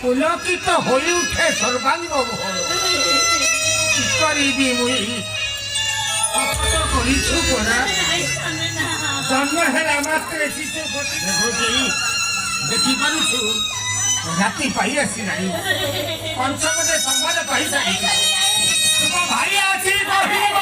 পুলকিত হই উঠে সর্বাঙ্গ করিবি মুই অপত করিছু পরা জন্ম হেলা মাত্রে শিশু দেখি পারুছু রাতি পাই আসি নাই পঞ্চমতে সম্বাদ পাই যাই ভাই আছি কহিব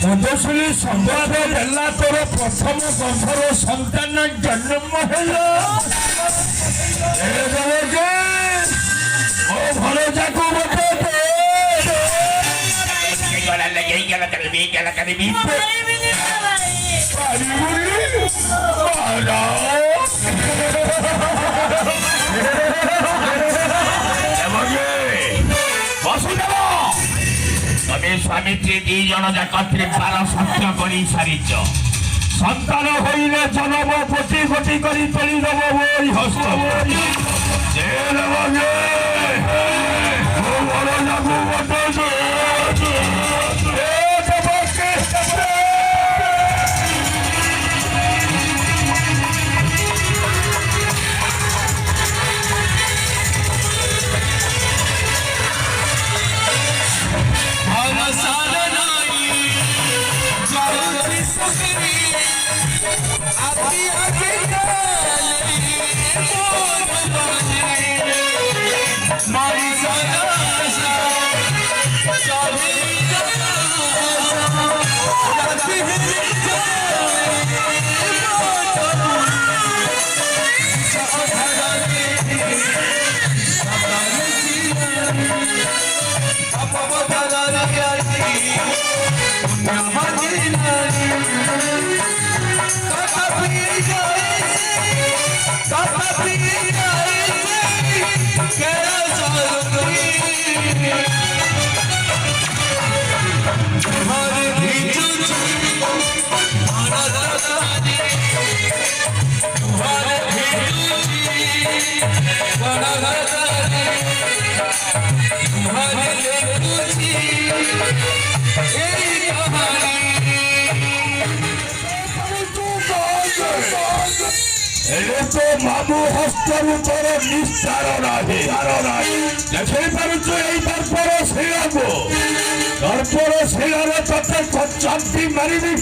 মধুসূলী সংবাদ দেলা তোর প্রথম গর্ভর সন্তান জন্ম হল ও ঘর যাকু তুমি স্বামীত্রী দুইজন যাক ত্রিপাল সত্য করে সারিছ সন্তান হইলে জনম কোটি কোটি করে তোলি দেব বই হস্ত মামু হস্তর উপর নিস্তার নাহি দেখে পারুছ এই তারপর শিলাব তারপর শিলার ততে চাপি মারিবি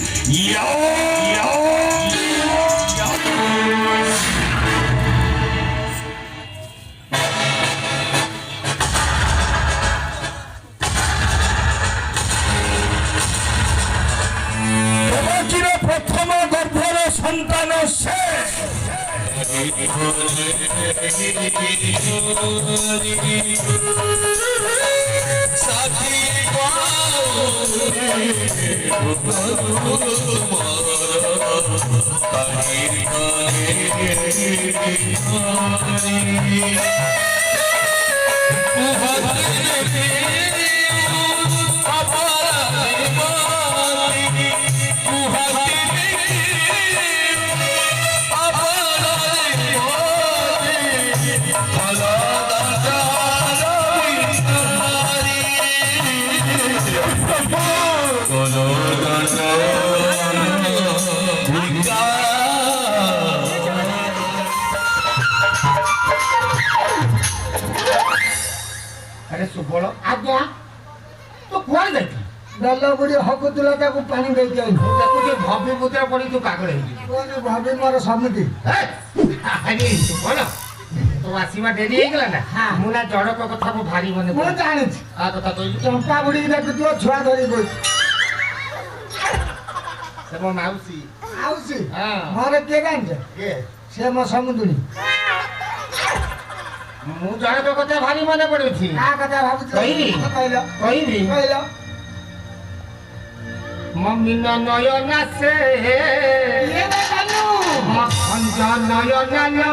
প্রথম গর্ভর সন্তান সে सुबल आज्ञा तो कुआं जाती दल्ला बुढ़ी हक तुला ताको पानी दे के देखो जे भव्य पुत्र पड़ी तू पागल है कोने भव्य मोर समिति अरे सुबल तो आसीमा डेरी हे गेला ना हां मुना जड़क कथा को भारी मने मो जाने आ कथा तो चंपा बुढ़ी देखो तो छुआ धरी गई ସେ ମୋ ମାଉସୀ ଆଉସି ହଁ ଘରେ କିଏ ଜାଣିଛ କିଏ ସେ ମୋ ସମୁଦୁଣୀ ମୁଁ ଜଣଙ୍କ କଥା ଭାରି ମନେ ପଡୁଛି କାହା କଥା ଭାବୁଛ କହିବି? କହିଲ କହିବି କହିଲ ମମିନ ନୟନା ସେ ଇଏ ବା ଜାନୁ ମଖଞ୍ଜ ନୟନା ଲୋ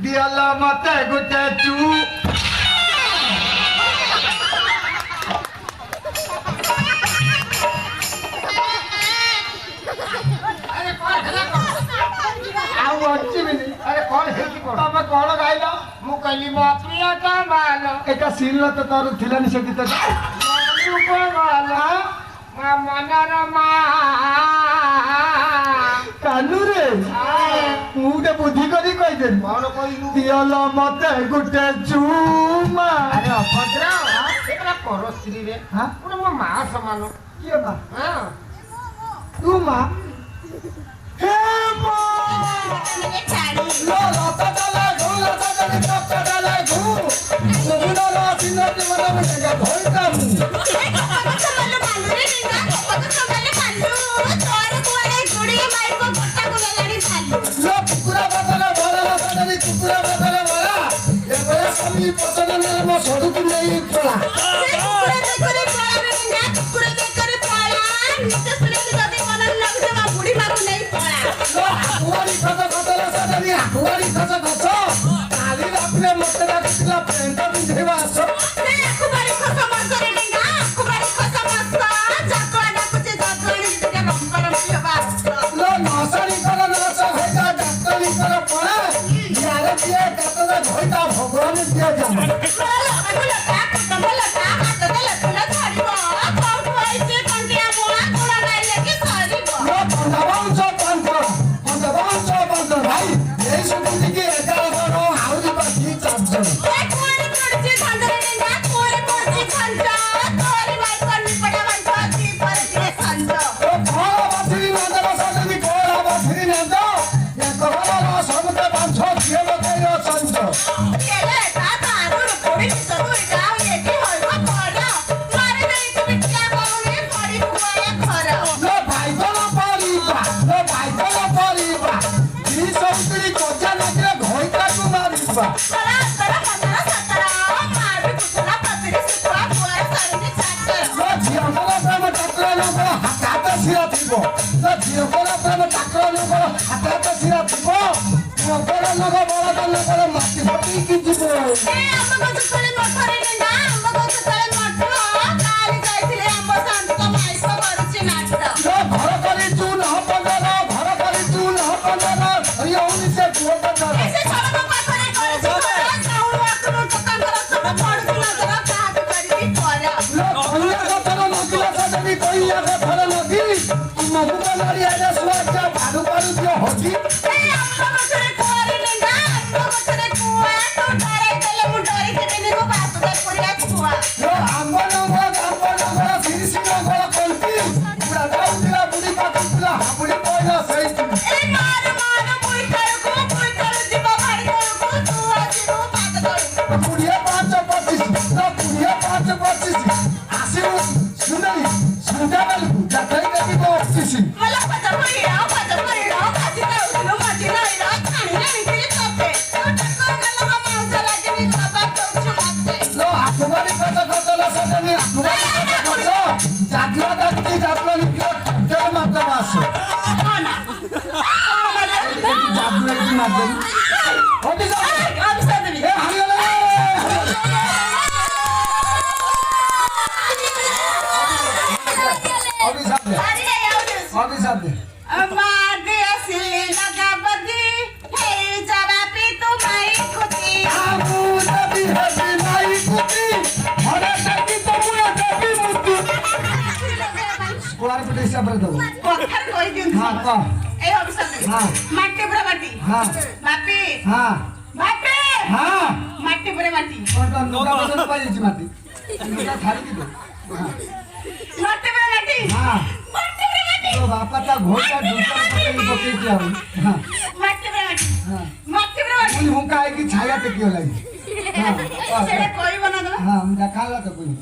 दियाला मते गुटे चू अरे कौन है आउ अच्छी भी नहीं अरे कौन है कि कौन तमे कोन गाइलो मु कहली मो प्रिय कमाल एका सीन तो तार थिलानी से गीत मनु कमाल मनरमा कानू रे मुटे बुद्धि करी कहि दे कौन कहलु दियाला मते गुटे चूमा अरे अभद्र एकरा पर स्त्री रे हां पुरा मो मा समान ये बा हां तू मा हे मा लो लता डाला घू लता डाला टपका डाला घू नबुना ला सिंगर के मना में जगह भोइता मु लो कुकुरा बदला भला लता डाली कुकुरा बदला भला ये बड़ा समी पसंद न मो छोड़ू की नहीं पड़ा कुवारी खचा खचा साडरी कुवारी खचा खचा काली आपले मत लागला पेंट पिंधेवा असो लो नसारी करा नसा होता डॉक्टरी करा पड़ा यार दिए कतला होता भगवान दिया जाम लो पंजाबान सो बंद भाई ये सुनती के एका करो आउरी बाकी चांचन Hey, I'm ମାରିଦେବି ଅଭିଶାପ ଦେବି। ଏ ହାରିଗଲା ଅଭିଶାପ ଦେ ଅଭିଶାପ ଦେ मादी असली लगाबदी हे जवाबी तू माई खुदी ଆମୁ ଦେବି ହେବି ନାଇ କୁତି ହରେ ଦେବି ତମୁ ଦେବି ମୁତି ସ୍କୋୟାର ଫୁଟ ହିସାବରେ ଦେବ ପଥର କହି ଦିଅନ୍ତୁ ହଁ କହ ଏ ଅଭିଶାପ ଦେବି ହଁ। ମାଟି ପୁରା ମାଟି ହଁ ମାପି ହଁ ମାପି ହଁ ମାଟି ପୁରା ମାଟି କଣ ଲୁଗା ବଦଳ ପାଇଯାଇଛି ମାଟି ଲୁଗା ଛାଡ଼ିକି ଦେ ହଁ ମାଟି ପୁରା ମାଟି ହଁ ମାଟି ପୁରା ମାଟି ତୋ ବାପା ତା ଘୋଟା ଦୁର୍ଗା ପକେଇଛି ଆଉ ହଁ ମାଟି ପୁରା ମାଟି ହଁ ମାଟି ପୁରା ମାଟି ପୁଣି ହୁଙ୍କା ହେଇକି ଛାୟା ଟେକିବ ଲାଗି ସେଟା କହିବ ନା ତମେ ହଁ ଦେଖାଲା ତ ପୁଣି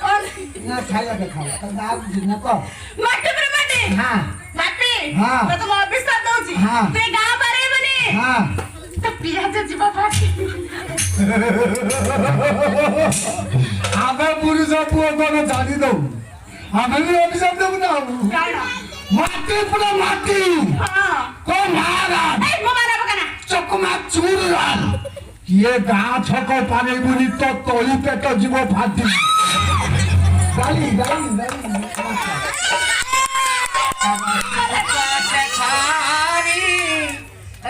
କଣ ନା ଛାୟା ଦେଖାଲା ତ ନା ବୁଝି ନା କହ ମାଟି ପୁରା ମାଟି ହଁ ମାପି ହଁ। ତ ତମ ଅଭିଶାପ ଦଉଛି ହଁ। ତୁ ଗାଁ ବାରେଇବନି ହଁ ତ ପିଆଜ ଯିବ ଫାଟି ଆମେ ପୁରୁଷ ପୁଅ କଣ ଜାଣି ଦଉ ଆମେ ବି ଅଭିଶାପ ଦେବୁ ନା ଆଉ କାଣ ମାଟି ପୁରା ମାଟି ହଁ କୋ ମାରା এই মোবাইল বকানা চকমা চুরাল কিয়ে গা ছক পারেবুনি তো তলি পেট জীব ফাটি গালি গালি গালি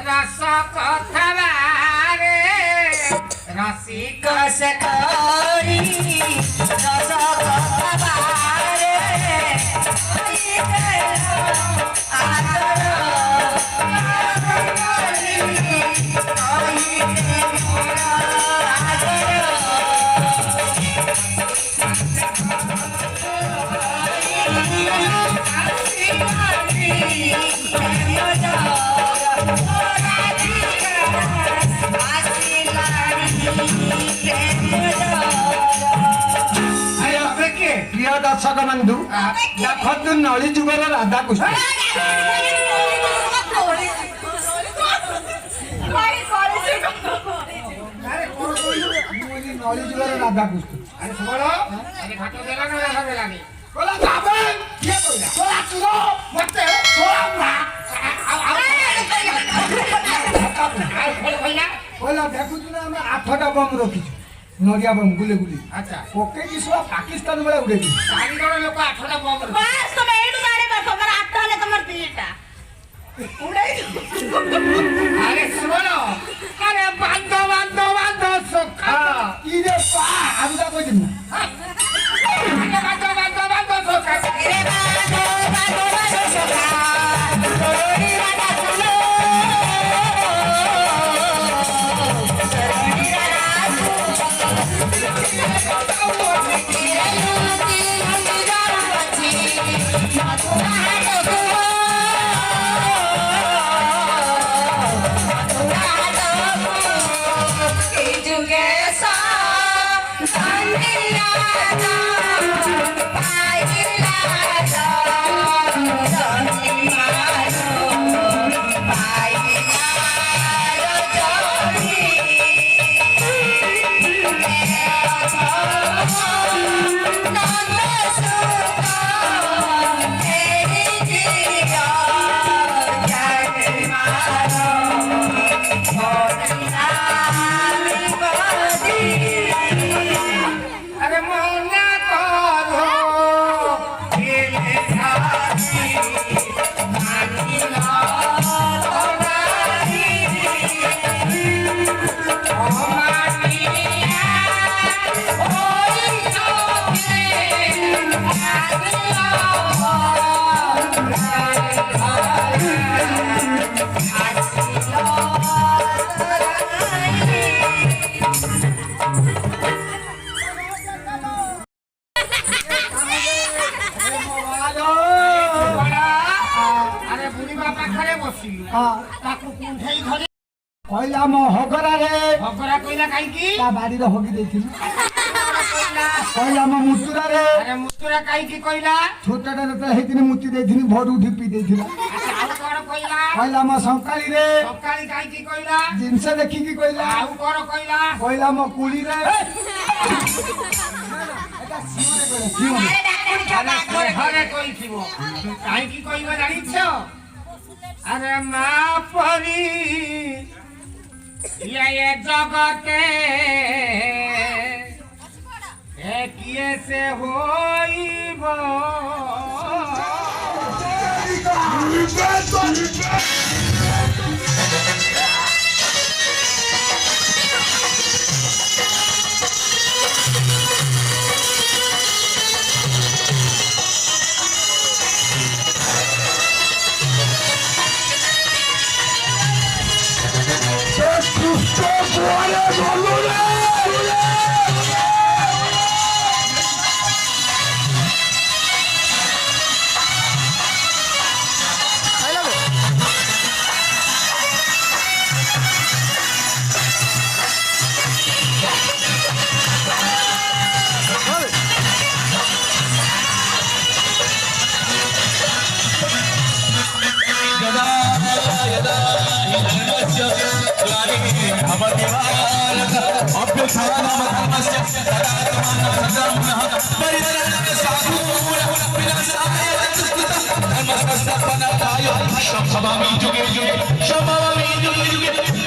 रस कथबारे रसिक কসে করি রস কবারে প্রিয় দর্শক বন্ধু দেখন্তু নলী যুগর রাধাকৃষ্ণ নলী যুগর রাধাকৃষ্ণ अरे सुबल अरे घाट देला ना रहा देलानी বলা যাবে কি কইলা তোরা চুর মতে তোরা মা বলা দেখুছ না আমি 8টা বম রখিছু নড়িয়া বম গুলে গুলি अच्छा ওকে কি সব পাকিস্তান বেলা উড়ে দিই 4 जण लोक 8टा बॉम्ब বাস তুমি এইটু জানিবা তোমার আটটা হলে তোমার দিটা উড়াই अरे सुबल अरे बांध सुखा কি রে পা আমি তা কইছি না बांध सुखा রে বাদো বাদো বাদো সখা তোরি রাজা চলো সরণি अरे मौना करो ये साथी मानी ला तोरारी ओ मानिया ओई चोके अरे बुढ़ी बापा खड़े बसी ताकू कुंठेई धरी কইলা ম হগরারে भगरा कइला काई की তা বাড়ির হগি দেইছিলি কইলা ম মুতুরারে अरे मुस्तुरा काई की कइला ছোটটা তো হেদিন মুতি দেইছিলি ভরু ঢিপি দেইছিলা अच्छा आउ कोन कइला কইলা ম সকালিরে सकाळी काई की कइला জিনিস দেখিকি কইলা आउ कोन कइला কইলা ম কুলিরে এটা সিমরে কইলা সিমরে अरे घरे कइ थिबो काई की कइबा जानिछ अरे माँ परी ये जगते किए से होइब Shambhavi juge juge, Shambhavi juge juge.